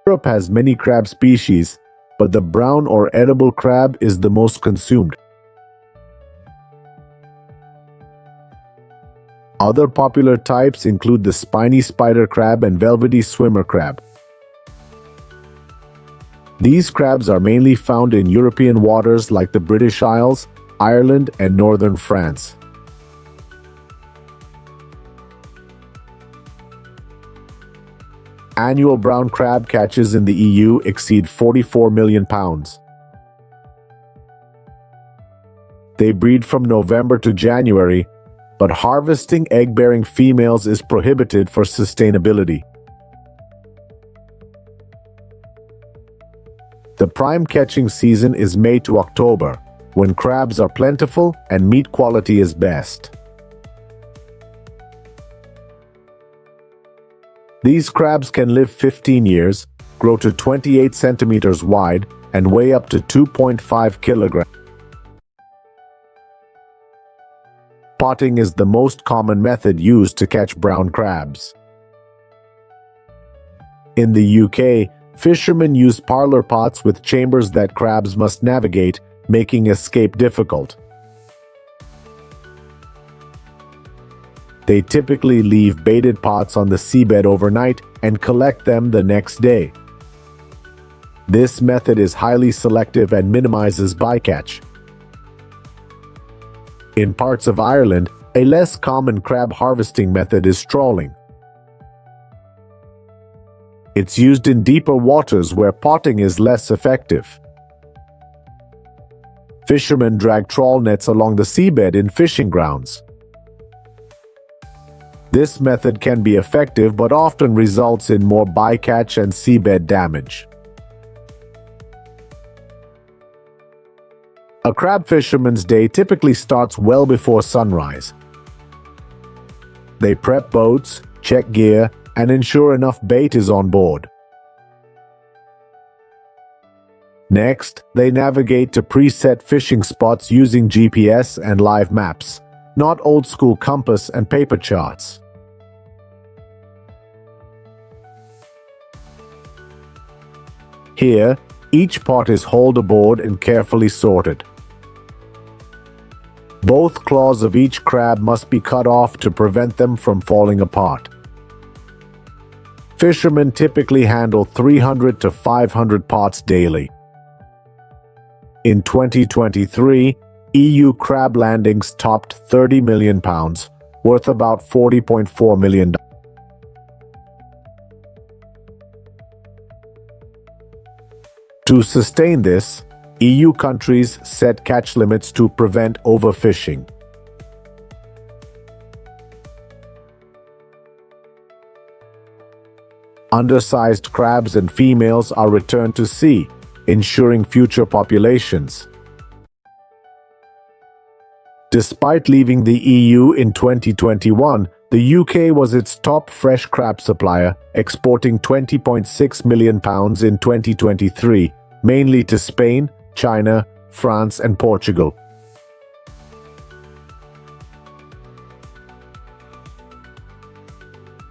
Europe has many crab species, but the brown or edible crab is the most consumed. Other popular types include the spiny spider crab and velvety swimmer crab. These crabs are mainly found in European waters like the British Isles, Ireland, and northern France. Annual brown crab catches in the EU exceed 44 million pounds. They breed from November to January, but harvesting egg-bearing females is prohibited for sustainability. The prime catching season is May to October, when crabs are plentiful and meat quality is best. These crabs can live 15 years, grow to 28 centimeters wide, and weigh up to 2.5 kilograms. Potting is the most common method used to catch brown crabs. In the UK, fishermen use parlor pots with chambers that crabs must navigate, making escape difficult. They typically leave baited pots on the seabed overnight and collect them the next day. This method is highly selective and minimizes bycatch. In parts of Ireland, a less common crab harvesting method is trawling. It's used in deeper waters where potting is less effective. Fishermen drag trawl nets along the seabed in fishing grounds. This method can be effective but often results in more bycatch and seabed damage. A crab fisherman's day typically starts well before sunrise. They prep boats, check gear, and ensure enough bait is on board. Next, they navigate to preset fishing spots using GPS and live maps, not old-school compass and paper charts. Here, each pot is hauled aboard and carefully sorted. Both claws of each crab must be cut off to prevent them from falling apart. Fishermen typically handle 300 to 500 pots daily. In 2023, EU crab landings topped 30 million pounds, worth about $40.4 million. To sustain this, EU countries set catch limits to prevent overfishing. Undersized crabs and females are returned to sea, ensuring future populations. Despite leaving the EU in 2021, the UK was its top fresh crab supplier, exporting £20.6 million in 2023, mainly to Spain, China, France, and Portugal.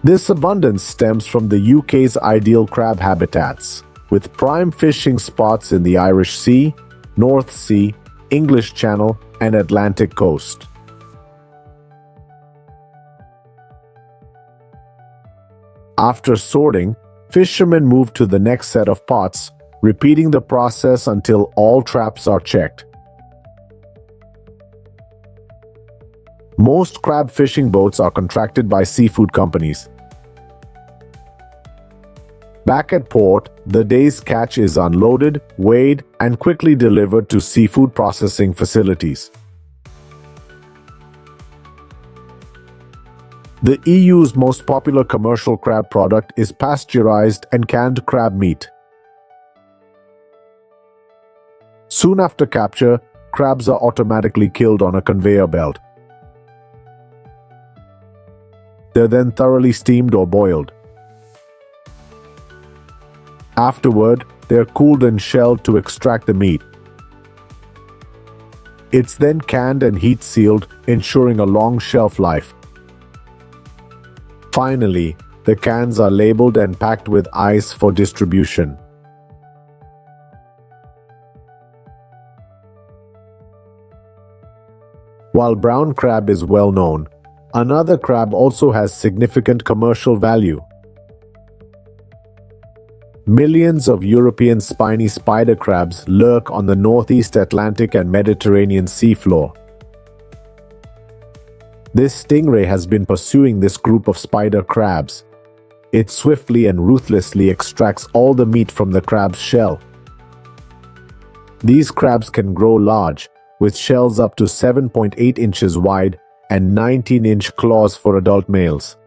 This abundance stems from the UK's ideal crab habitats, with prime fishing spots in the Irish Sea, North Sea, English Channel, and Atlantic coast. After sorting, fishermen move to the next set of pots, repeating the process until all traps are checked. Most crab fishing boats are contracted by seafood companies. Back at port, the day's catch is unloaded, weighed, and quickly delivered to seafood processing facilities. The EU's most popular commercial crab product is pasteurized and canned crab meat. Soon after capture, crabs are automatically killed on a conveyor belt. They're then thoroughly steamed or boiled. Afterward, they're cooled and shelled to extract the meat. It's then canned and heat-sealed, ensuring a long shelf life. Finally, The cans are labeled and packed with ice for distribution. While brown crab is well known, another crab also has significant commercial value. Millions of European spiny spider crabs lurk on the northeast Atlantic and Mediterranean seafloor. This stingray has been pursuing this group of spider crabs. It swiftly and ruthlessly extracts all the meat from the crab's shell. These crabs can grow large, with shells up to 7.8 inches wide and 19-inch claws for adult males.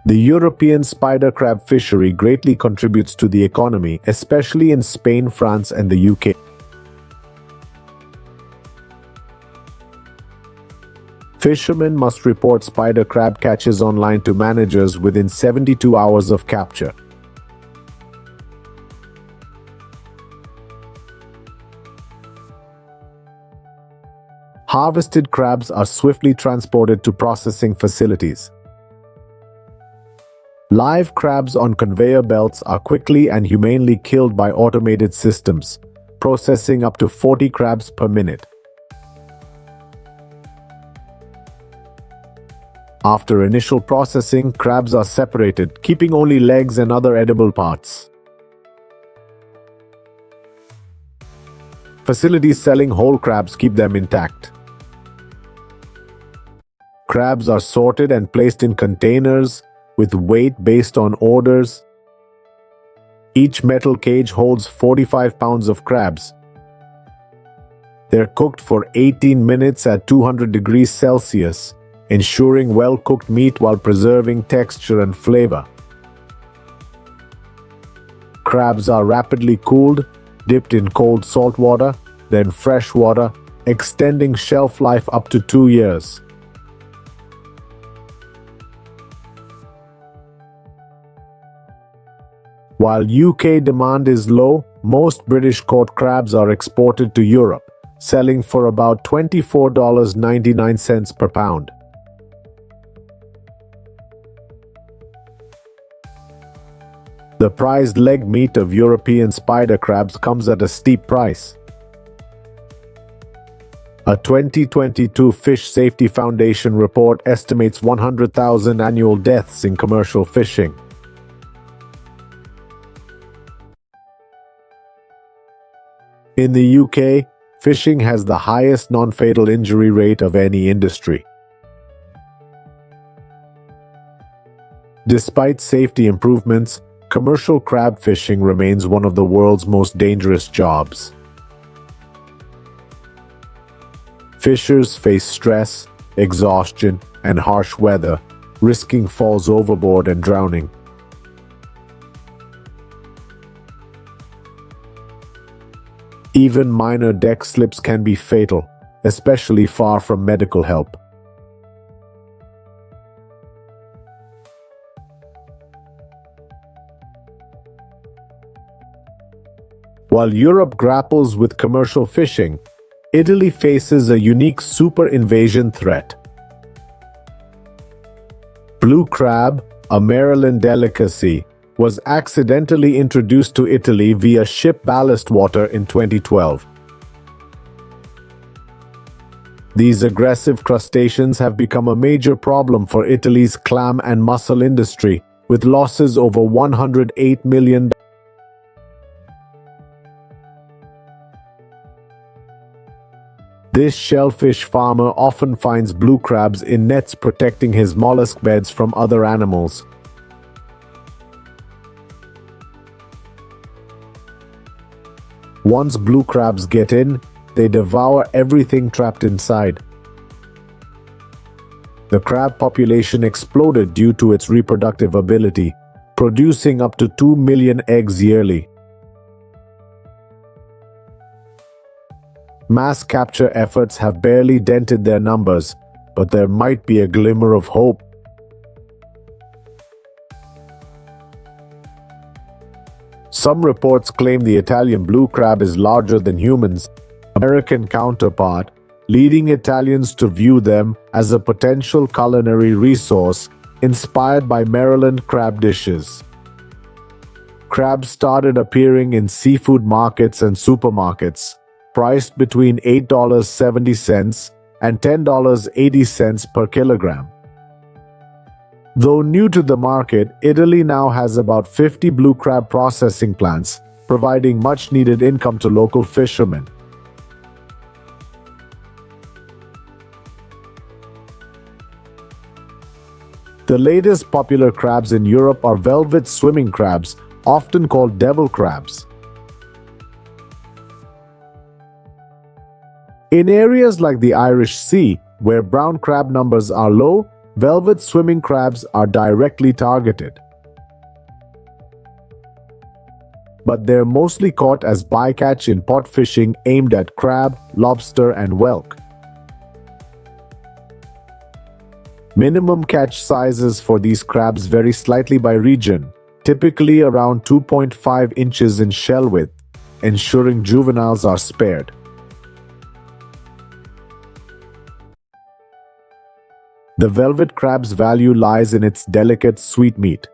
The European spider crab fishery greatly contributes to the economy, especially in Spain, France, and the UK. Fishermen must report spider crab catches online to managers within 72 hours of capture. Harvested crabs are swiftly transported to processing facilities. Live crabs on conveyor belts are quickly and humanely killed by automated systems, processing up to 40 crabs per minute. After initial processing, crabs are separated, keeping only legs and other edible parts. Facilities selling whole crabs keep them intact. Crabs are sorted and placed in containers with weight based on orders. Each metal cage holds 45 pounds of crabs. They're cooked for 18 minutes at 200 degrees Celsius, ensuring well-cooked meat while preserving texture and flavor. Crabs are rapidly cooled, dipped in cold salt water, then fresh water, extending shelf life up to 2 years. While UK demand is low, most British caught crabs are exported to Europe, selling for about $24.99 per pound. The prized leg meat of European spider crabs comes at a steep price. A 2022 Fish Safety Foundation report estimates 100,000 annual deaths in commercial fishing. In the UK, fishing has the highest non-fatal injury rate of any industry. Despite safety improvements, commercial crab fishing remains one of the world's most dangerous jobs. Fishers face stress, exhaustion, and harsh weather, risking falls overboard and drowning. Even minor deck slips can be fatal, especially far from medical help. While Europe grapples with commercial fishing, Italy faces a unique super invasion threat. Blue crab, a Maryland delicacy, was accidentally introduced to Italy via ship ballast water in 2012. These aggressive crustaceans have become a major problem for Italy's clam and mussel industry, with losses over $108 million. This shellfish farmer often finds blue crabs in nets protecting his mollusk beds from other animals. Once blue crabs get in, they devour everything trapped inside. The crab population exploded due to its reproductive ability, producing up to 2 million eggs yearly. Mass capture efforts have barely dented their numbers, but there might be a glimmer of hope. Some reports claim the Italian blue crab is larger than humans. American counterpart, leading Italians to view them as a potential culinary resource inspired by Maryland crab dishes. Crabs started appearing in seafood markets and supermarkets, priced between $8.70 and $10.80 per kilogram. Though new to the market, Italy now has about 50 blue crab processing plants, providing much-needed income to local fishermen. The latest popular crabs in Europe are velvet swimming crabs, often called devil crabs. In areas like the Irish Sea, where brown crab numbers are low, velvet swimming crabs are directly targeted. But they're mostly caught as bycatch in pot fishing aimed at crab, lobster, and whelk. Minimum catch sizes for these crabs vary slightly by region, typically around 2.5 inches in shell width, ensuring juveniles are spared. The velvet crab's value lies in its delicate sweet meat.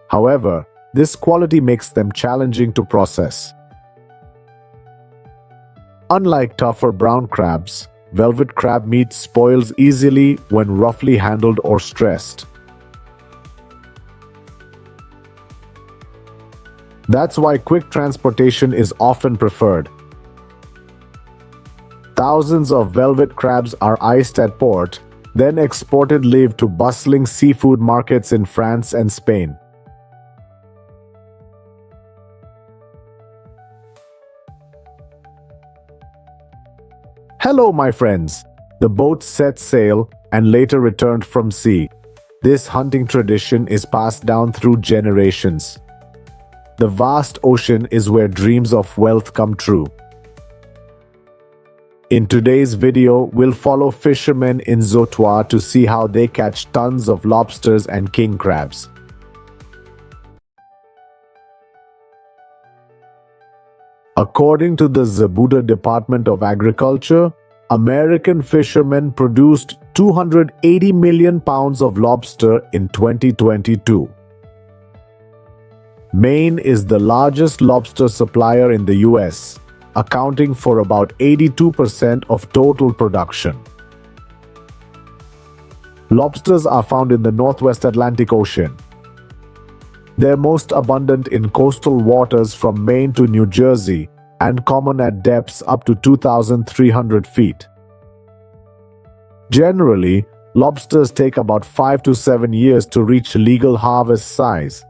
However, this quality makes them challenging to process. Unlike tougher brown crabs, velvet crab meat spoils easily when roughly handled or stressed. That's why quick transportation is often preferred. Thousands of velvet crabs are iced at port, then exported live to bustling seafood markets in France and Spain. Hello, my friends. The boat set sail and later returned from sea. This hunting tradition is passed down through generations. The vast ocean is where dreams of wealth come true. In today's video, we'll follow fishermen in Zautois to see how they catch tons of lobsters and king crabs. According to the Zabuda Department of Agriculture, American fishermen produced 280 million pounds of lobster in 2022. Maine is the largest lobster supplier in the US, accounting for about 82% of total production. Lobsters are found in the Northwest Atlantic Ocean. They're most abundant in coastal waters from Maine to New Jersey and common at depths up to 2,300 feet. Generally, lobsters take about 5 to 7 years to reach legal harvest size.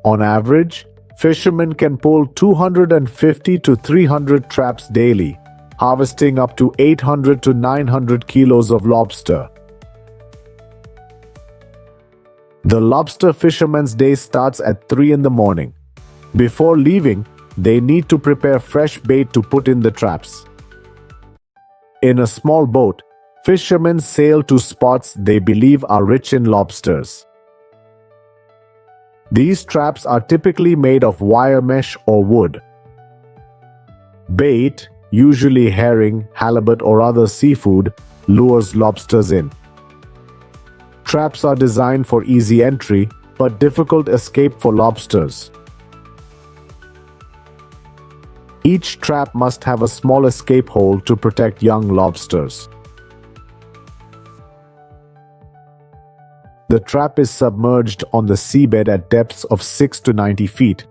On average, fishermen can pull 250 to 300 traps daily, harvesting up to 800 to 900 kilos of lobster. The lobster fisherman's day starts at 3 in the morning. Before leaving, they need to prepare fresh bait to put in the traps. In a small boat, fishermen sail to spots they believe are rich in lobsters. These traps are typically made of wire mesh or wood. Bait, usually herring, halibut, or other seafood, lures lobsters in. Traps are designed for easy entry, but difficult escape for lobsters. Each trap must have a small escape hole to protect young lobsters. The trap is submerged on the seabed at depths of 6 to 90 feet.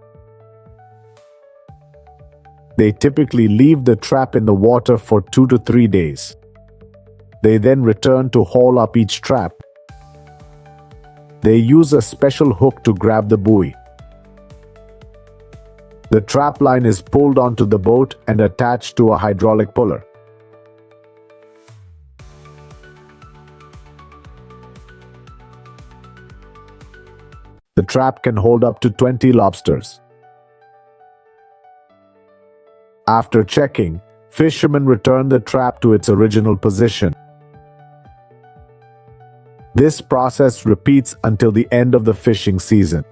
They typically leave the trap in the water for 2 to 3 days. They then return to haul up each trap. They use a special hook to grab the buoy. The trap line is pulled onto the boat and attached to a hydraulic puller. The trap can hold up to 20 lobsters. After checking, fishermen return the trap to its original position. This process repeats until the end of the fishing season.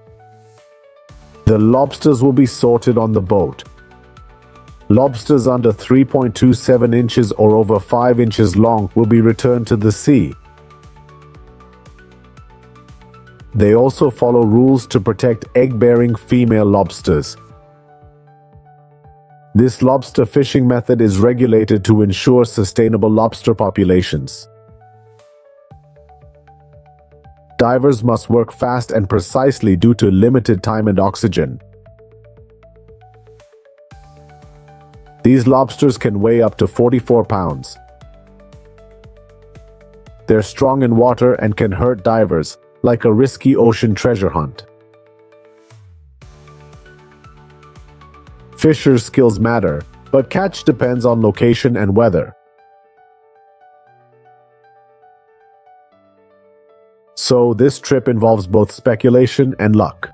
The lobsters will be sorted on the boat. Lobsters under 3.27 inches or over 5 inches long will be returned to the sea. They also follow rules to protect egg-bearing female lobsters. This lobster fishing method is regulated to ensure sustainable lobster populations. Divers must work fast and precisely due to limited time and oxygen. These lobsters can weigh up to 44 pounds. They're strong in water and can hurt divers, like a risky ocean treasure hunt. Fishers' skills matter, but catch depends on location and weather. So this trip involves both speculation and luck.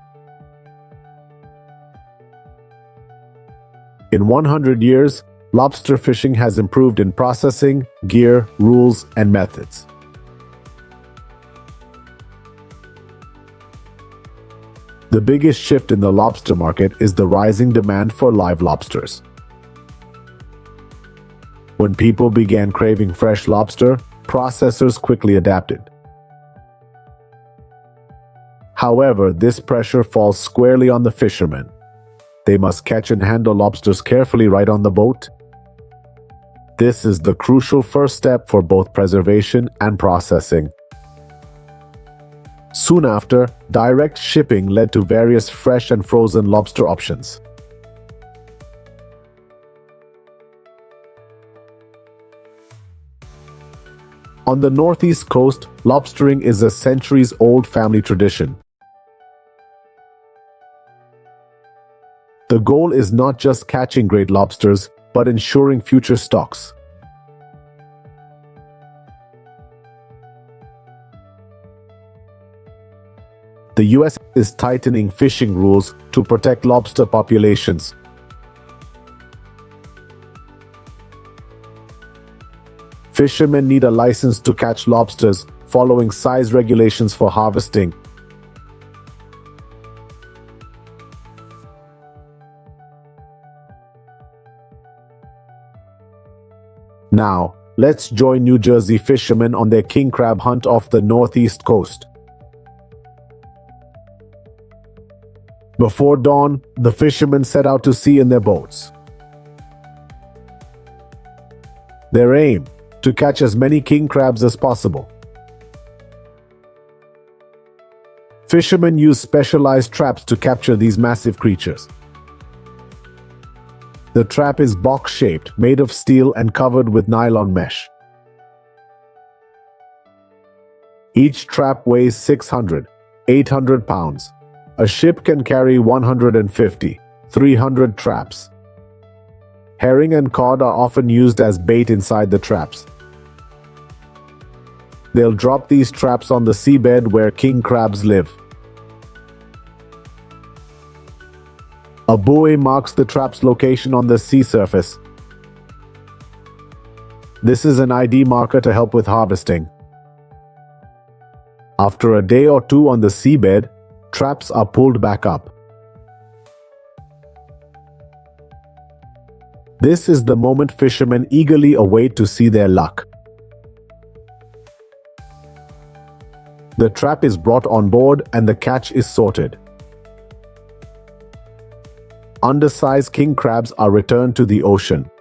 In 100 years, lobster fishing has improved in processing, gear, rules, and methods. The biggest shift in the lobster market is the rising demand for live lobsters. When people began craving fresh lobster, processors quickly adapted. However, this pressure falls squarely on the fishermen. They must catch and handle lobsters carefully right on the boat. This is the crucial first step for both preservation and processing. Soon after, direct shipping led to various fresh and frozen lobster options. On the northeast coast, lobstering is a centuries-old family tradition. The goal is not just catching great lobsters, but ensuring future stocks. The US is tightening fishing rules to protect lobster populations. Fishermen need a license to catch lobsters, following size regulations for harvesting. Now, let's join New Jersey fishermen on their king crab hunt off the northeast coast. Before dawn, the fishermen set out to sea in their boats. Their aim: to catch as many king crabs as possible. Fishermen use specialized traps to capture these massive creatures. The trap is box-shaped, made of steel and covered with nylon mesh. Each trap weighs 600, 800 pounds. A ship can carry 150, 300 traps. Herring and cod are often used as bait inside the traps. They'll drop these traps on the seabed where king crabs live. A buoy marks the trap's location on the sea surface. This is an ID marker to help with harvesting. After a day or two on the seabed, traps are pulled back up. This is the moment fishermen eagerly await to see their luck. The trap is brought on board and the catch is sorted. Undersized king crabs are returned to the ocean.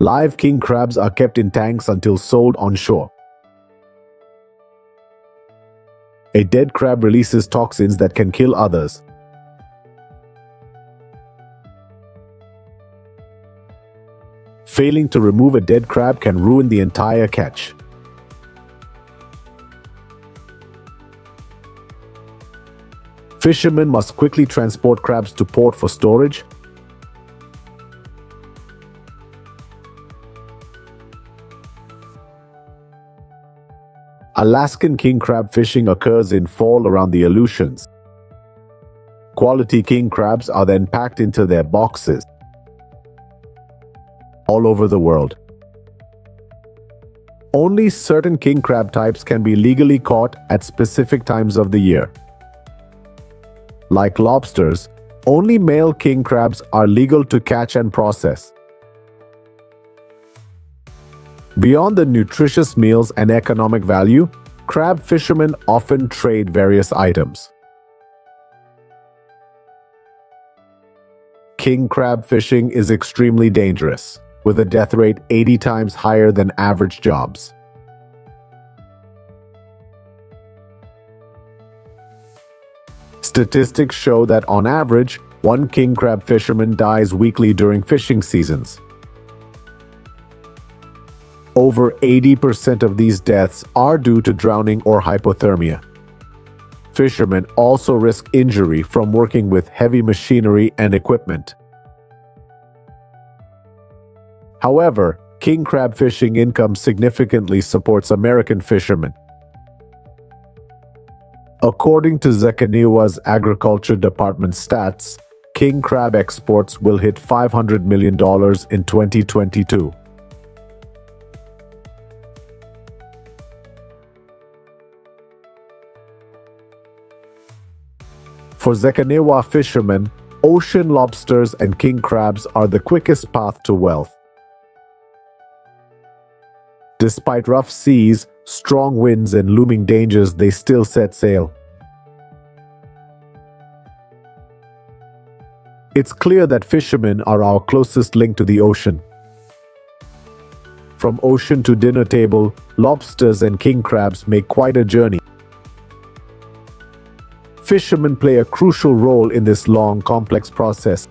Live king crabs are kept in tanks until sold on shore. A dead crab releases toxins that can kill others. Failing to remove a dead crab can ruin the entire catch. Fishermen must quickly transport crabs to port for storage. Alaskan king crab fishing occurs in fall around the Aleutians. Quality king crabs are then packed into their boxes all over the world. Only certain king crab types can be legally caught at specific times of the year. Like lobsters, only male king crabs are legal to catch and process. Beyond the nutritious meals and economic value, crab fishermen often trade various items. King crab fishing is extremely dangerous, with a death rate 80 times higher than average jobs. Statistics show that on average, one king crab fisherman dies weekly during fishing seasons. Over 80% of these deaths are due to drowning or hypothermia. Fishermen also risk injury from working with heavy machinery and equipment. However, king crab fishing income significantly supports American fishermen. According to Zakaniwa's Agriculture Department stats, king crab exports will hit $500 million in 2022. For Zakaniwa fishermen, ocean lobsters and king crabs are the quickest path to wealth. Despite rough seas, strong winds, and looming dangers, they still set sail. It's clear that fishermen are our closest link to the ocean. From ocean to dinner table, lobsters and king crabs make quite a journey. Fishermen play a crucial role in this long, complex process.